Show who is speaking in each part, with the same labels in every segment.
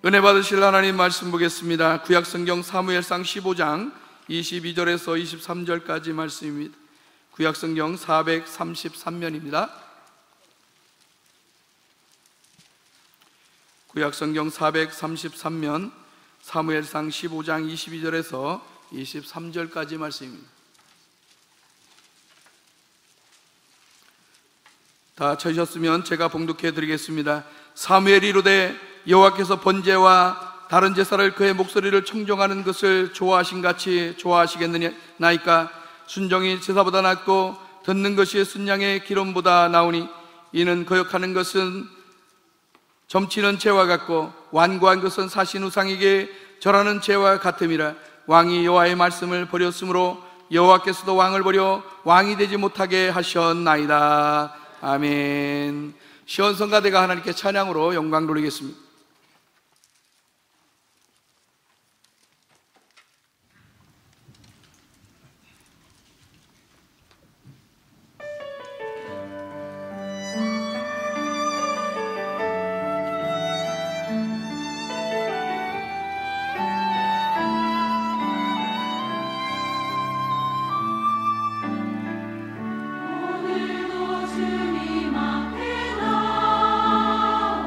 Speaker 1: 은혜 받으실 하나님 말씀 보겠습니다. 구약성경 사무엘상 15장 22절에서 23절까지 말씀입니다. 구약성경 433면입니다. 구약성경 433면 사무엘상 15장 22절에서 23절까지 말씀입니다. 다 찾으셨으면 제가 봉독해 드리겠습니다. 사무엘이 이르되 여호와께서 번제와 다른 제사를 그의 목소리를 청종하는 것을 좋아하신 같이 좋아하시겠느냐이까. 순종이 제사보다 낫고 듣는 것이 순양의 기름보다 나으니 이는 거역하는 것은 점치는 죄와 같고 완고한 것은 사신 우상에게 절하는 죄와 같음이라. 왕이 여호와의 말씀을 버렸으므로 여호와께서도 왕을 버려 왕이 되지 못하게 하셨나이다. 아멘. 시온성가대가 하나님께 찬양으로 영광 돌리겠습니다.
Speaker 2: 오늘도 주님 앞에 나와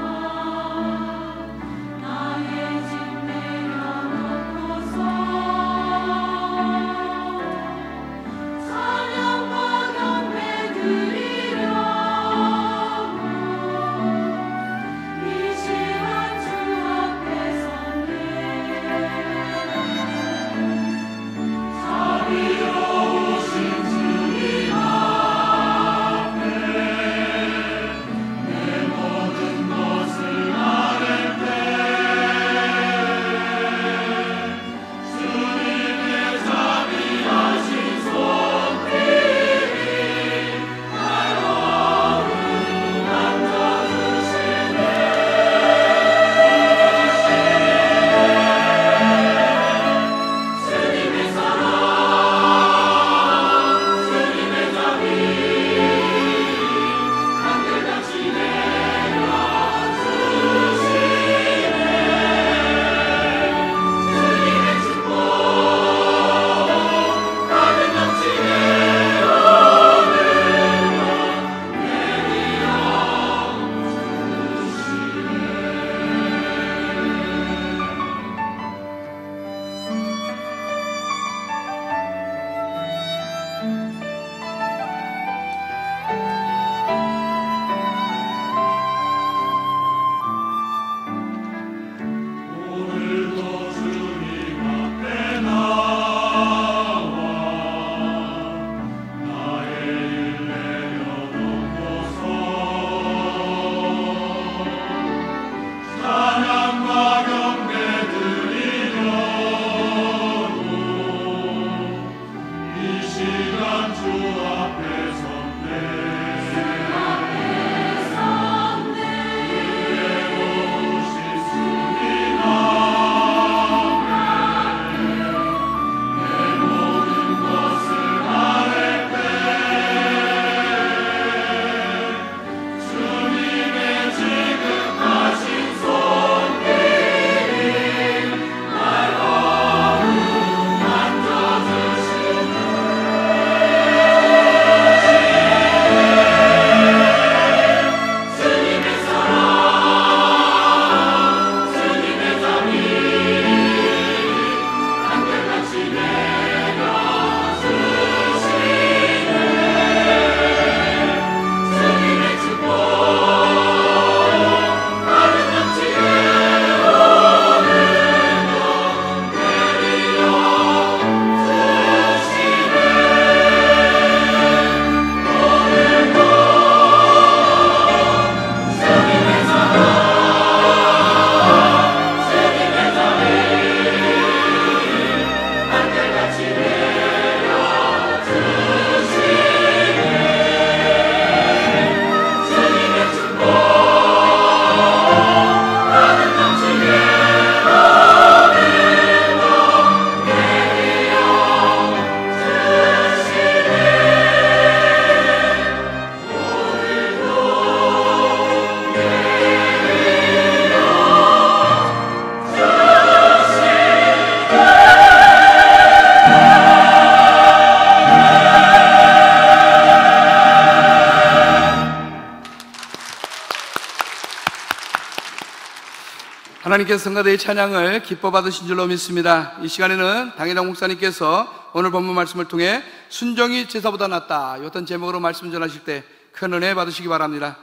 Speaker 1: 하나님께서 성가대의 찬양을 기뻐 받으신 줄로 믿습니다. 이 시간에는 당회장 목사님께서 오늘 본문 말씀을 통해 순종이 제사보다 낫다, 어떤 제목으로 말씀 전하실 때 큰 은혜 받으시기 바랍니다.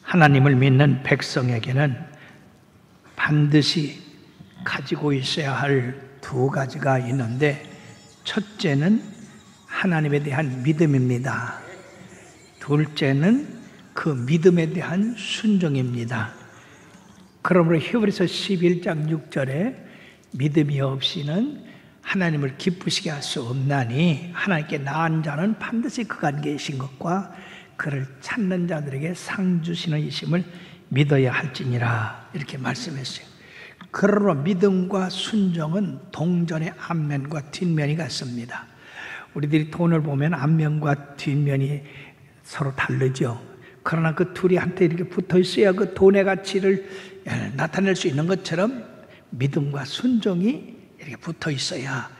Speaker 2: 하나님을 믿는 백성에게는 반드시 가지고 있어야 할 두 가지가 있는데, 첫째는 하나님에 대한 믿음입니다. 둘째는 그 믿음에 대한 순종입니다. 그러므로 히브리서 11장 6절에 믿음이 없이는 하나님을 기쁘시게 할 수 없나니 하나님께 나은 자는 반드시 그가 계신 것과 그를 찾는 자들에게 상 주시는 이심을 믿어야 할지니라, 이렇게 말씀했어요. 그러므로 믿음과 순종은 동전의 앞면과 뒷면이 같습니다. 우리들이 돈을 보면 앞면과 뒷면이 서로 다르죠. 그러나 그 둘이 한테 이렇게 붙어 있어야 그 돈의 가치를 나타낼 수 있는 것처럼 믿음과 순종이 이렇게 붙어 있어야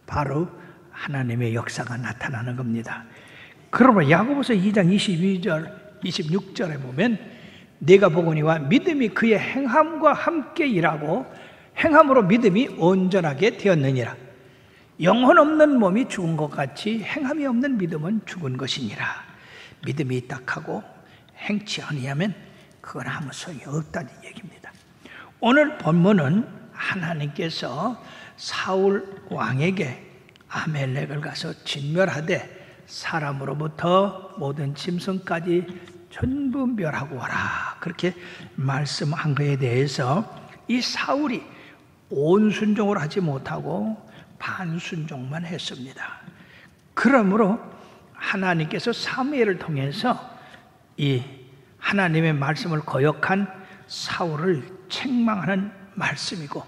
Speaker 2: 바로 하나님의 역사가 나타나는 겁니다. 그러므로 야고보서 2장 22절, 26절에 보면 내가 보거니와 믿음이 그의 행함과 함께 일하고 행함으로 믿음이 온전하게 되었느니라. 영혼 없는 몸이 죽은 것 같이 행함이 없는 믿음은 죽은 것이니라. 믿음이 딱하고 행치 아니하면 그건 아무 소용이 없다는 얘기입니다. 오늘 본문은 하나님께서 사울 왕에게 아멜렉을 가서 진멸하되 사람으로부터 모든 짐승까지 전부 멸하고 와라, 그렇게 말씀한 것에 대해서 이 사울이 온 순종을 하지 못하고 반순종만 했습니다. 그러므로 하나님께서 사무엘을 통해서 이 하나님의 말씀을 거역한 사울을 책망하는 말씀이고,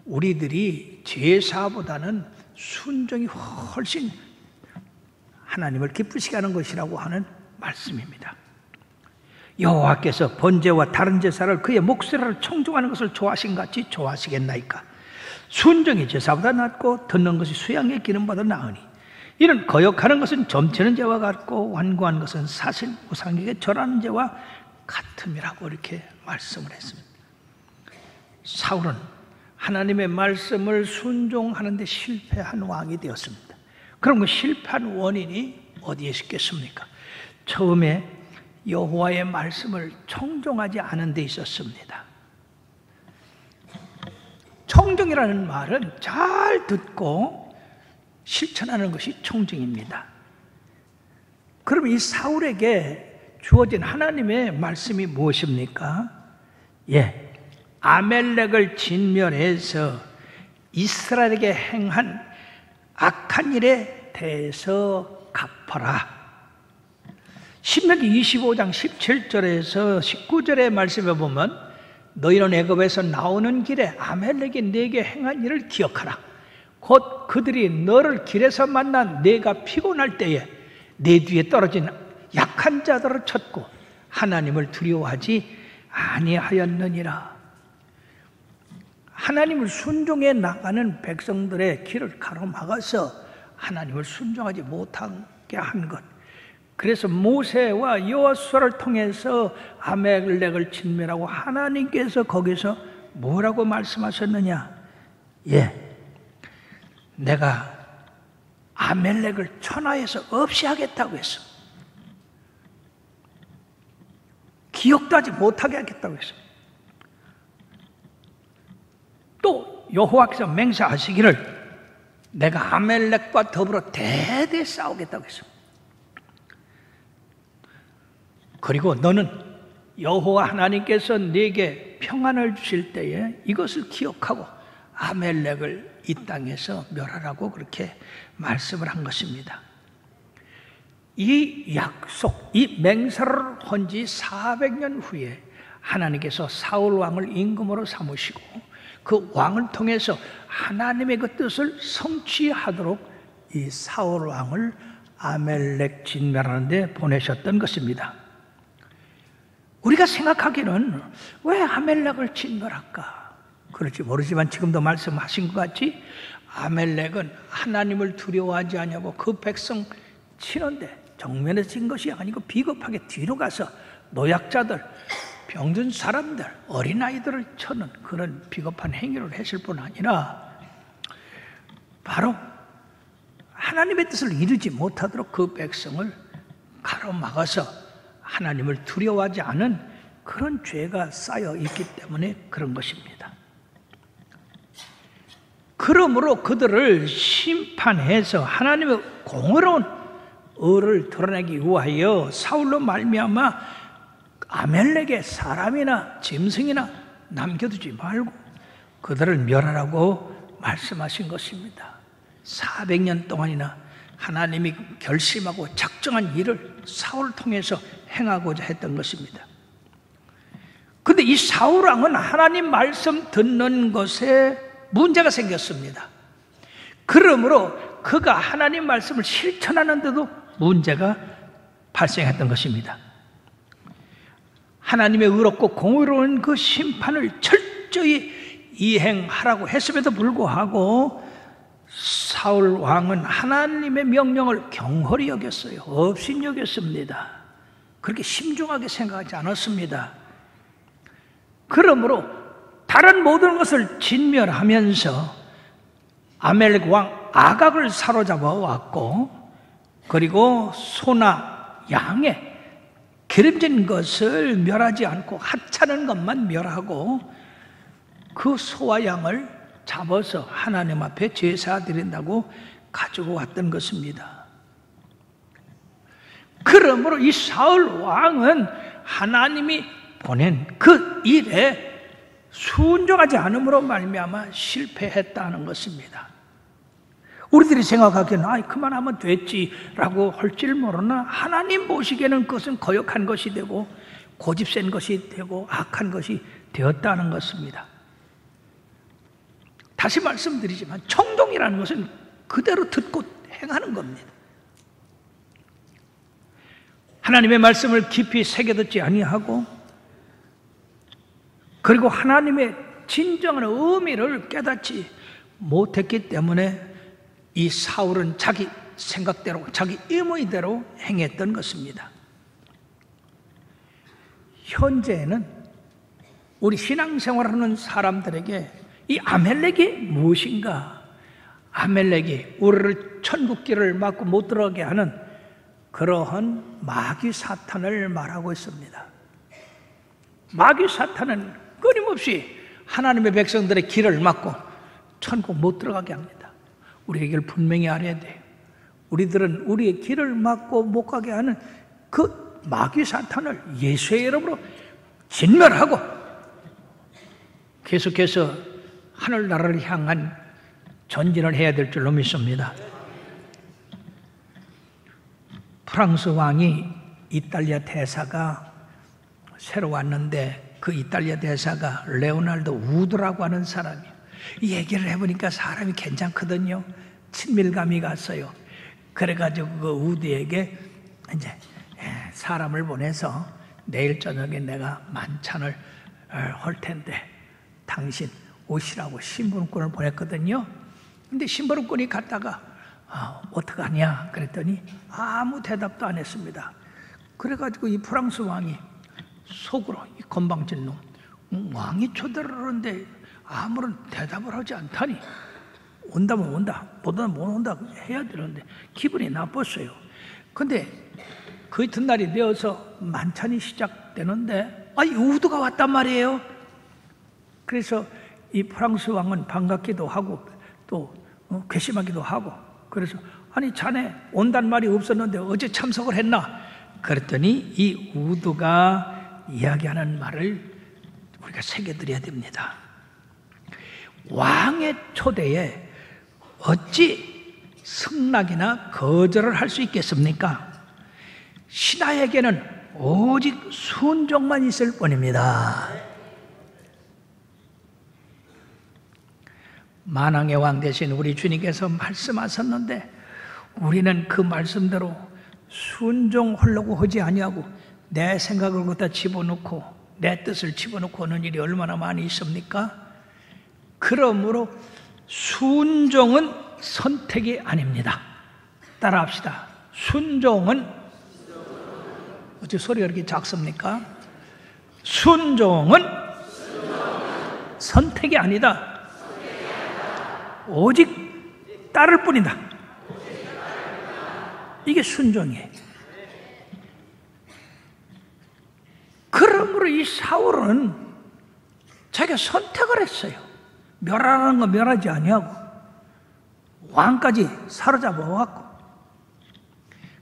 Speaker 2: 우리들이 제사보다는 순종이 훨씬 하나님을 기쁘시게 하는 것이라고 하는 말씀입니다. 여호와께서 번제와 다른 제사를 그의 목소리를 청종하는 것을 좋아하신 같이 좋아하시겠나이까. 순종이 제사보다 낫고 듣는 것이 수양의 기름보다 나으니 이는 거역하는 것은 점치는 죄와 같고 완고한 것은 사실 우상에게 절하는 죄와 같음이라고 이렇게 말씀을 했습니다. 사울은 하나님의 말씀을 순종하는 데 실패한 왕이 되었습니다. 그럼 그 실패한 원인이 어디에 있겠습니까? 처음에 여호와의 말씀을 청종하지 않은 데 있었습니다. 청종이라는 말은 잘 듣고 실천하는 것이 청종입니다. 그럼 이 사울에게 주어진 하나님의 말씀이 무엇입니까? 아멜렉을 진멸해서 이스라엘에게 행한 악한 일에 대해서 갚아라. 신명기 25장 17절에서 19절의 말씀에 보면 너희는 애굽에서 나오는 길에 아멜렉이 네게 행한 일을 기억하라. 곧 그들이 너를 길에서 만나 네가 피곤할 때에 네 뒤에 떨어진 약한 자들을 쳤고 하나님을 두려워하지 아니하였느니라. 하나님을 순종해 나가는 백성들의 길을 가로막아서 하나님을 순종하지 못하게 한 것, 그래서 모세와 여호수아를 통해서 아멜렉을 진멸하고 하나님께서 거기서 뭐라고 말씀하셨느냐? 내가 아멜렉을 천하에서 없이 하겠다고 했어. 기억도 하지 못하게 하겠다고 했어. 또 여호와께서 맹세하시기를 내가 아멜렉과 더불어 대대 싸우겠다고 했어. 그리고 너는 여호와 하나님께서 네게 평안을 주실 때에 이것을 기억하고 아멜렉을 이 땅에서 멸하라고 그렇게 말씀을 한 것입니다. 이 약속, 이 맹세를 한 지 400년 후에 하나님께서 사울 왕을 임금으로 삼으시고 그 왕을 통해서 하나님의 그 뜻을 성취하도록 이 사울 왕을 아멜렉 진멸하는 데 보내셨던 것입니다. 우리가 생각하기는 왜 아멜렉을 진멸할까? 그럴지 모르지만 지금도 말씀하신 것 같이 아멜렉은 하나님을 두려워하지 않냐고 그 백성 치는데 정면에 진 것이 아니고 비겁하게 뒤로 가서 노약자들, 병든 사람들, 어린아이들을 쳐는 그런 비겁한 행위를 했을 뿐 아니라 바로 하나님의 뜻을 이루지 못하도록 그 백성을 가로막아서 하나님을 두려워하지 않은 그런 죄가 쌓여 있기 때문에 그런 것입니다. 그러므로 그들을 심판해서 하나님의 공의로운 의를 드러내기 위하여 사울로 말미암아 아멜렉의 사람이나 짐승이나 남겨두지 말고 그들을 멸하라고 말씀하신 것입니다. 400년 동안이나 하나님이 결심하고 작정한 일을 사울을 통해서 행하고자 했던 것입니다. 그런데 이 사울 왕은 하나님 말씀 듣는 것에 문제가 생겼습니다. 그러므로 그가 하나님 말씀을 실천하는데도 문제가 발생했던 것입니다. 하나님의 의롭고 공의로운 그 심판을 철저히 이행하라고 했음에도 불구하고 사울 왕은 하나님의 명령을 경홀히 여겼어요. 없인 여겼습니다. 그렇게 심중하게 생각하지 않았습니다. 그러므로 다른 모든 것을 진멸하면서 아멜렉 왕 아각을 사로잡아 왔고, 그리고 소나 양의 기름진 것을 멸하지 않고 하찮은 것만 멸하고 그 소와 양을 잡아서 하나님 앞에 제사 드린다고 가지고 왔던 것입니다. 그러므로 이 사울 왕은 하나님이 보낸 그 일에 순종하지 않음으로 말미암아 실패했다는 것입니다. 우리들이 생각하기에는 그만하면 됐지라고 할지 모르나 하나님 보시기에는 그것은 거역한 것이 되고 고집센 것이 되고 악한 것이 되었다는 것입니다. 다시 말씀드리지만 청종이라는 것은 그대로 듣고 행하는 겁니다. 하나님의 말씀을 깊이 새겨듣지 아니하고, 그리고 하나님의 진정한 의미를 깨닫지 못했기 때문에 이 사울은 자기 생각대로 자기 임의대로 행했던 것입니다. 현재는 우리 신앙생활하는 사람들에게 이 아멜렉이 무엇인가, 아멜렉이 우리를 천국길을 막고 못 들어가게 하는 그러한 마귀 사탄을 말하고 있습니다. 마귀 사탄은 끊임없이 하나님의 백성들의 길을 막고 천국 못 들어가게 합니다. 우리에게 분명히 알아야 돼요. 우리들은 우리의 길을 막고 못 가게 하는 그 마귀 사탄을 예수의 이름으로 진멸하고 계속해서 하늘나라를 향한 전진을 해야 될 줄로 믿습니다. 프랑스 왕이 이탈리아 대사가 새로 왔는데 그 이탈리아 대사가 레오날도 우드라고 하는 사람이에요. 이 얘기를 해보니까 사람이 괜찮거든요. 친밀감이 갔어요. 그래가지고 그 우드에게 이제 사람을 보내서 내일 저녁에 내가 만찬을 할 텐데 당신 오시라고 심부름꾼을 보냈거든요. 근데 심부름꾼이 갔다가 어떡하냐 그랬더니 아무 대답도 안 했습니다. 그래가지고 이 프랑스 왕이 속으로 이 건방진 놈, 왕이 초대를 하는데 아무런 대답을 하지 않다니, 온다면 온다, 못 오면 못 온다 해야 되는데 기분이 나빴어요. 근데 그 이튿날이 되어서 만찬이 시작되는데 이 우드가 왔단 말이에요. 그래서 이 프랑스 왕은 반갑기도 하고 또 괘씸하기도 하고, 그래서 아니 자네 온단 말이 없었는데 어제 참석을 했나? 그랬더니 이 우드가 이야기하는 말을 우리가 새겨드려야 됩니다. 왕의 초대에 어찌 승낙이나 거절을 할 수 있겠습니까? 신하에게는 오직 순종만 있을 뿐입니다. 만왕의 왕 대신 우리 주님께서 말씀하셨는데 우리는 그 말씀대로 순종하려고 하지 아니하고 내 생각을 갖다 집어넣고 내 뜻을 집어넣고 하는 일이 얼마나 많이 있습니까? 그러므로 순종은 선택이 아닙니다. 따라합시다. 순종은, 어째 소리가 이렇게 작습니까? 순종은 선택이 아니다. 오직 따를 뿐이다. 이게 순종이에요. 그러므로 이 사울은 자기가 선택을 했어요. 멸하라는 거 멸하지 아니하고 왕까지 사로잡아 왔고,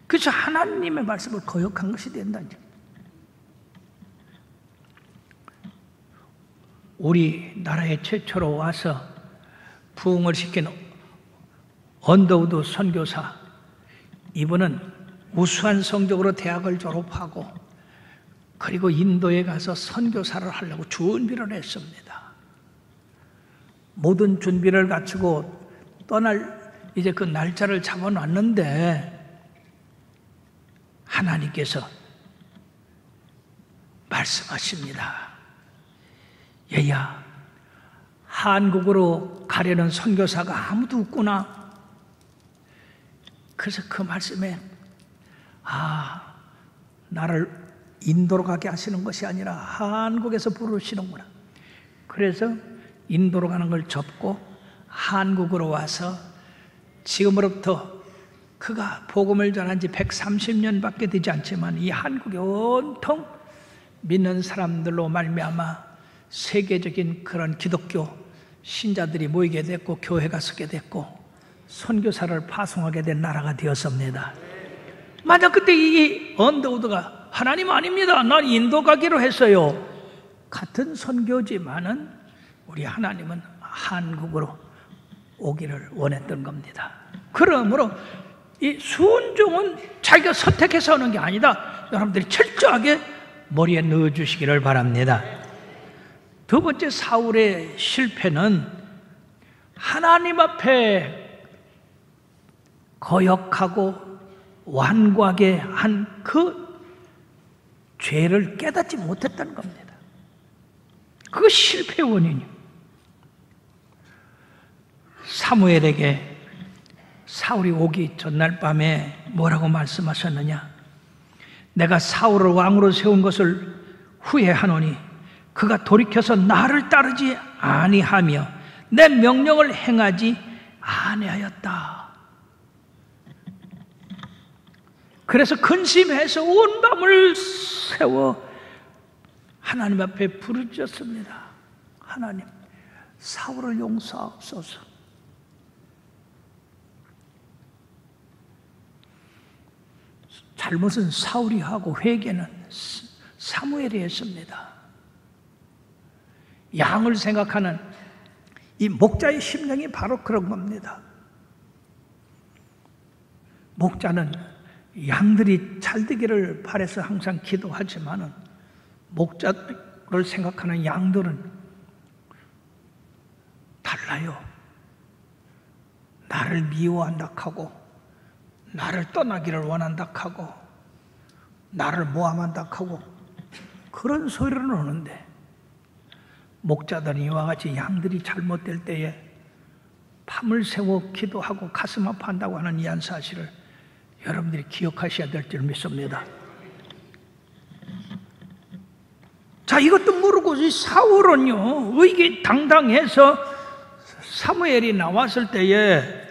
Speaker 2: 그래서 하나님의 말씀을 거역한 것이 된다는 거예요. 우리나라에 최초로 와서 부흥을 시킨 언더우드 선교사, 이분은 우수한 성적으로 대학을 졸업하고 그리고 인도에 가서 선교사를 하려고 준비를 했습니다. 모든 준비를 갖추고 떠날 이제 그 날짜를 잡아놨는데 하나님께서 말씀하십니다. 얘야, 한국으로 가려는 선교사가 아무도 없구나. 그래서 그 말씀에 나를 인도로 가게 하시는 것이 아니라 한국에서 부르시는구나. 그래서 인도로 가는 걸 접고 한국으로 와서 지금으로부터 그가 복음을 전한 지 130년밖에 되지 않지만 이 한국에 온통 믿는 사람들로 말미암아 세계적인 그런 기독교 신자들이 모이게 됐고 교회가 서게 됐고 선교사를 파송하게 된 나라가 되었습니다. 만약 그때 이 언더우드가 하나님 아닙니다, 난 인도 가기로 했어요, 같은 선교지만은 우리 하나님은 한국으로 오기를 원했던 겁니다. 그러므로 이 순종은 자기가 선택해서 하는 게 아니다. 여러분들이 철저하게 머리에 넣어주시기를 바랍니다. 두 번째 사울의 실패는 하나님 앞에 거역하고 완고하게 한 그 죄를 깨닫지 못했다는 겁니다. 그거 실패의 원인이에요. 사무엘에게 사울이 오기 전날 밤에 뭐라고 말씀하셨느냐? 내가 사울을 왕으로 세운 것을 후회하노니 그가 돌이켜서 나를 따르지 아니하며 내 명령을 행하지 아니하였다. 그래서 근심해서 온 밤을 새워 하나님 앞에 부르짖었습니다. 하나님, 사울을 용서하옵소서. 잘못은 사울이 하고 회개는 사무엘이 했습니다. 양을 생각하는 이 목자의 심령이 바로 그런 겁니다. 목자는 양들이 잘 되기를 바라서 항상 기도하지만은 목자를 생각하는 양들은 달라요. 나를 미워한다 하고 나를 떠나기를 원한다 하고 나를 모함한다 하고 그런 소리를 하는데, 목자들이 이와 같이 양들이 잘못될 때에 밤을 새워 기도하고 가슴 아파한다고 하는 이 한 사실을 여러분들이 기억하셔야 될 줄 믿습니다. 자, 이것도 모르고 이 사울은요, 의기 당당해서 사무엘이 나왔을 때에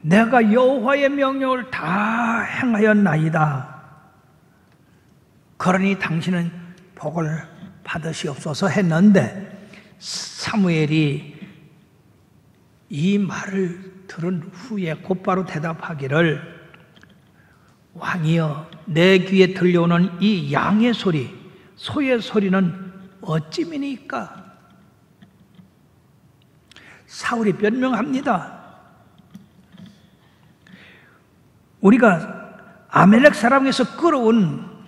Speaker 2: 내가 여호와의 명령을 다 행하였나이다. 그러니 당신은 복을 받으시옵소서 했는데, 사무엘이 이 말을 들은 후에 곧바로 대답하기를, 왕이여, 내 귀에 들려오는 이 양의 소리, 소의 소리는 어찌미니까? 사울이 변명합니다. 우리가 아멜렉 사람에서 끌어온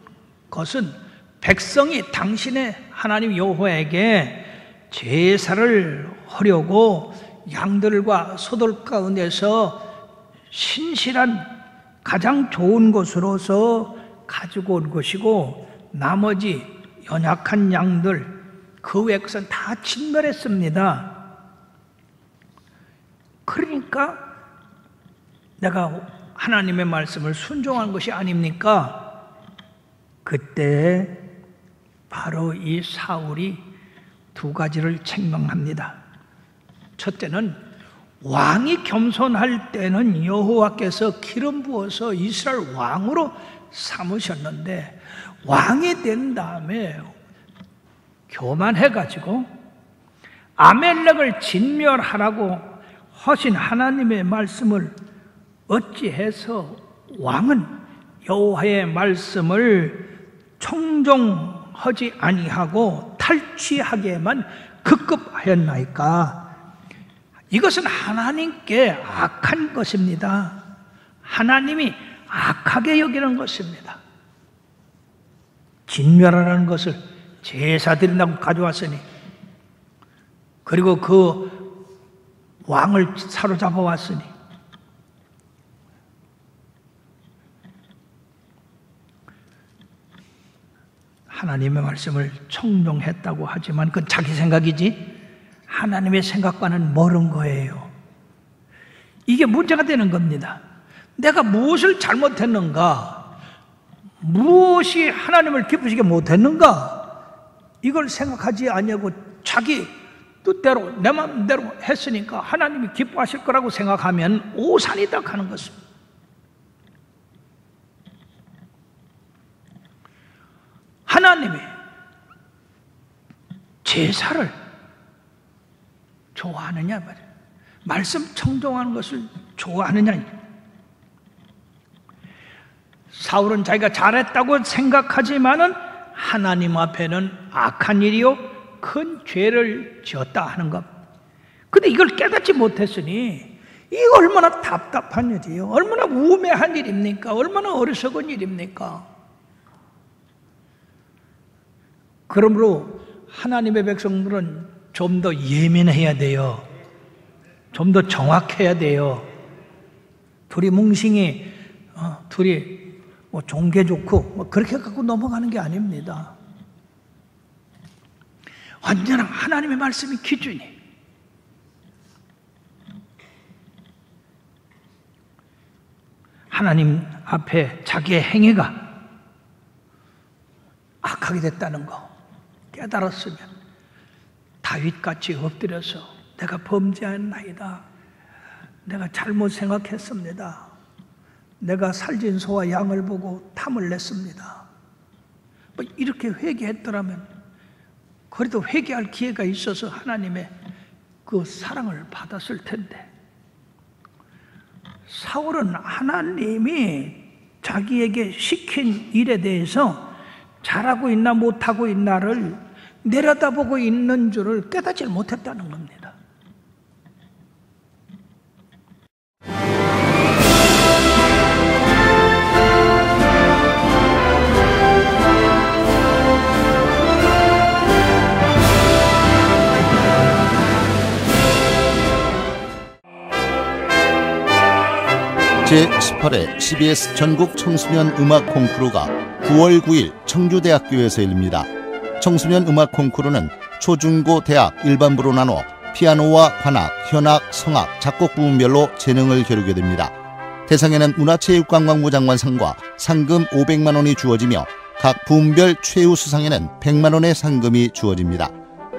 Speaker 2: 것은 백성이 당신의 하나님 여호와에게 제사를 하려고 양들과 소들 가운데서 신실한 가장 좋은 것으로서 가지고 온 것이고, 나머지 연약한 양들 그 외의 것은 다 진멸했습니다. 그러니까 내가 하나님의 말씀을 순종한 것이 아닙니까? 그때 바로 이 사울이 두 가지를 책망합니다. 첫째는 왕이 겸손할 때는 여호와께서 기름 부어서 이스라엘 왕으로 삼으셨는데 왕이 된 다음에 교만해가지고 아멜렉을 진멸하라고 하신 하나님의 말씀을 어찌해서 왕은 여호와의 말씀을 청종하지 아니하고 탈취하게만 급급하였나이까? 이것은 하나님께 악한 것입니다. 하나님이 악하게 여기는 것입니다. 진멸하라는 것을 제사 드린다고 가져왔으니, 그리고 그 왕을 사로잡아 왔으니, 하나님의 말씀을 청종했다고 하지만 그건 자기 생각이지 하나님의 생각과는 멀은 거예요. 이게 문제가 되는 겁니다. 내가 무엇을 잘못했는가? 무엇이 하나님을 기쁘시게 못했는가? 이걸 생각하지 아니하고 자기 뜻대로 내 마음대로 했으니까 하나님이 기뻐하실 거라고 생각하면 오산이다 하는 것입니다. 하나님이 제사를 좋아하느냐 말이에요. 말씀 청종하는 것을 좋아하느냐. 사울은 자기가 잘했다고 생각하지만은 하나님 앞에는 악한 일이요 큰 죄를 지었다 하는 것. 근데 이걸 깨닫지 못했으니 이게 얼마나 답답한 일이에요. 얼마나 우매한 일입니까? 얼마나 어리석은 일입니까? 그러므로 하나님의 백성들은 좀 더 예민해야 돼요. 좀 더 정확해야 돼요. 둘이 뭉싱이 둘이 뭐 종교 좋고 뭐 그렇게 갖고 넘어가는 게 아닙니다. 완전한 하나님의 말씀이 기준이. 하나님 앞에 자기의 행위가 악하게 됐다는 거 깨달았으면 다윗같이 엎드려서 내가 범죄했나이다. 내가 잘못 생각했습니다. 내가 살진 소와 양을 보고 탐을 냈습니다. 뭐 이렇게 회개했더라면 그래도 회개할 기회가 있어서 하나님의 그 사랑을 받았을 텐데, 사울은 하나님이 자기에게 시킨 일에 대해서 잘하고 있나 못하고 있나를 내려다보고 있는 줄을 깨닫지 못했다는 겁니다.
Speaker 3: 제18회 CBS 전국 청소년 음악 콩쿠르가 9월 9일 청주대학교에서 열립니다. 청소년 음악 콩쿠르는 초중고 대학 일반부로 나눠 피아노와 관악, 현악, 성악, 작곡 부문별로 재능을 겨루게 됩니다. 대상에는 문화체육관광부 장관상과 상금 500만 원이 주어지며 각 부문별 최우 수상에는 100만 원의 상금이 주어집니다.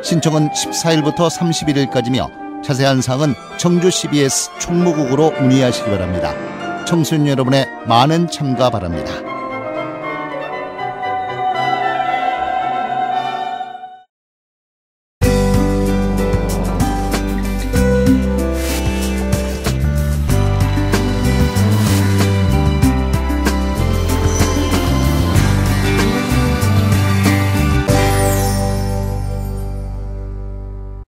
Speaker 3: 신청은 14일부터 31일까지며 자세한 사항은 청주 CBS 총무국으로 문의하시기 바랍니다. 청소년 여러분의 많은 참가 바랍니다.